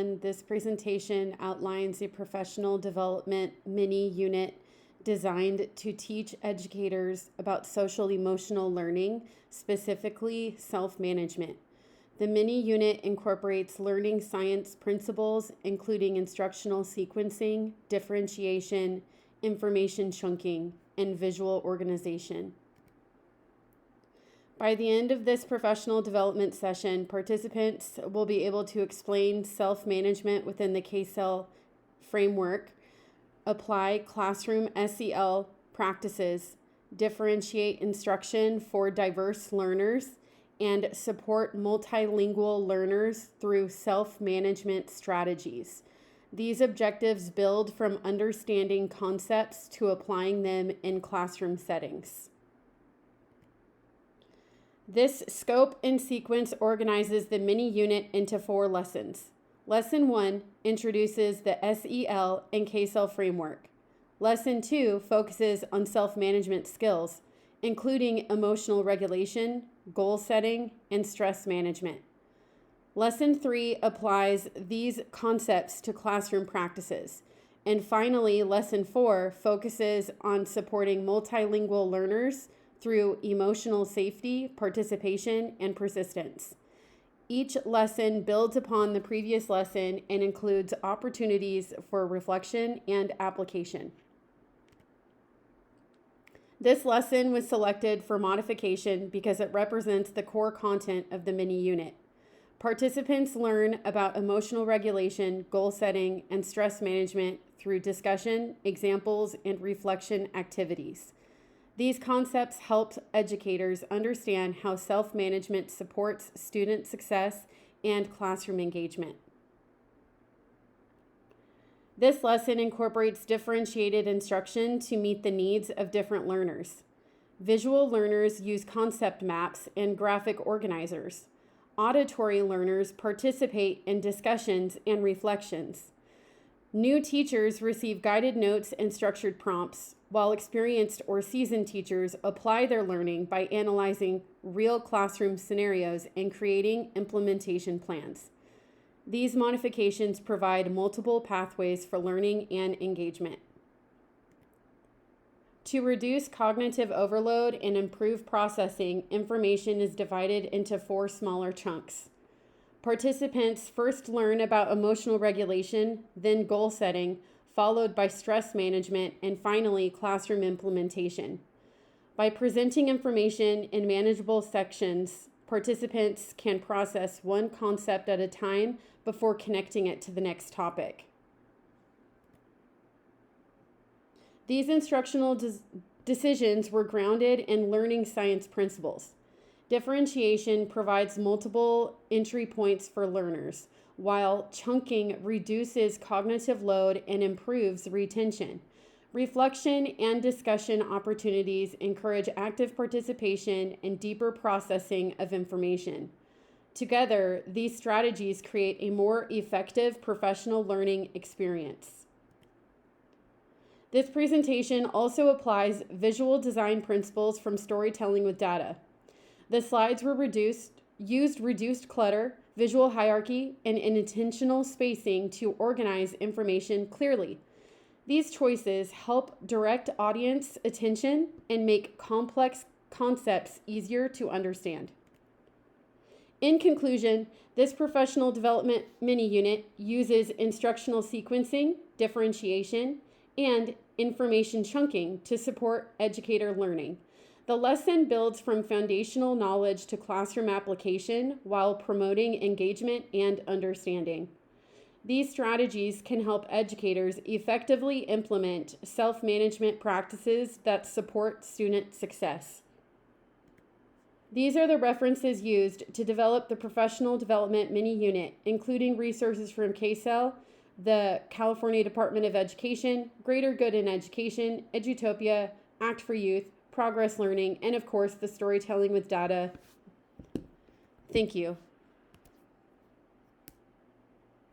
and this presentation outlines a professional development mini unit designed to teach educators about social emotional learning, specifically self-management. The mini unit incorporates learning science principles, including instructional sequencing, differentiation, information chunking, and visual organization. By the end of this professional development session, participants will be able to explain self-management within the K-Cell framework, apply classroom SEL practices, differentiate instruction for diverse learners, and support multilingual learners through self-management strategies. These objectives build from understanding concepts to applying them in classroom settings. This scope and sequence organizes the mini unit into 4 lessons. Lesson 1 introduces the SEL and K-Cell framework. Lesson 2 focuses on self-management skills, including emotional regulation, goal setting, and stress management. Lesson 3 applies these concepts to classroom practices. And finally, Lesson 4 focuses on supporting multilingual learners through emotional safety, participation, and persistence. Each lesson builds upon the previous lesson and includes opportunities for reflection and application. This lesson was selected for modification because it represents the core content of the mini unit. Participants learn about emotional regulation, goal setting, and stress management through discussion, examples, and reflection activities. These concepts help educators understand how self-management supports student success and classroom engagement. This lesson incorporates differentiated instruction to meet the needs of different learners. Visual learners use concept maps and graphic organizers. Auditory learners participate in discussions and reflections. New teachers receive guided notes and structured prompts, while experienced or seasoned teachers apply their learning by analyzing real classroom scenarios and creating implementation plans. These modifications provide multiple pathways for learning and engagement. To reduce cognitive overload and improve processing, information is divided into 4 smaller chunks. Participants first learn about emotional regulation, then goal setting, followed by stress management, and finally classroom implementation. By presenting information in manageable sections, participants can process one concept at a time before connecting it to the next topic. These instructional decisions were grounded in learning science principles. Differentiation provides multiple entry points for learners, while chunking reduces cognitive load and improves retention. Reflection and discussion opportunities encourage active participation and deeper processing of information. Together, these strategies create a more effective professional learning experience. This presentation also applies visual design principles from storytelling with data. The slides were used reduced clutter, visual hierarchy, and intentional spacing to organize information clearly. These choices help direct audience attention and make complex concepts easier to understand. In conclusion, this professional development mini unit uses instructional sequencing, differentiation, and information chunking to support educator learning. The lesson builds from foundational knowledge to classroom application while promoting engagement and understanding. These strategies can help educators effectively implement self-management practices that support student success. These are the references used to develop the professional development mini unit, including resources from K-Cell, the California Department of Education, Greater Good in Education, Edutopia, Act for Youth, Progress Learning, and of course, the Storytelling with Data. Thank you.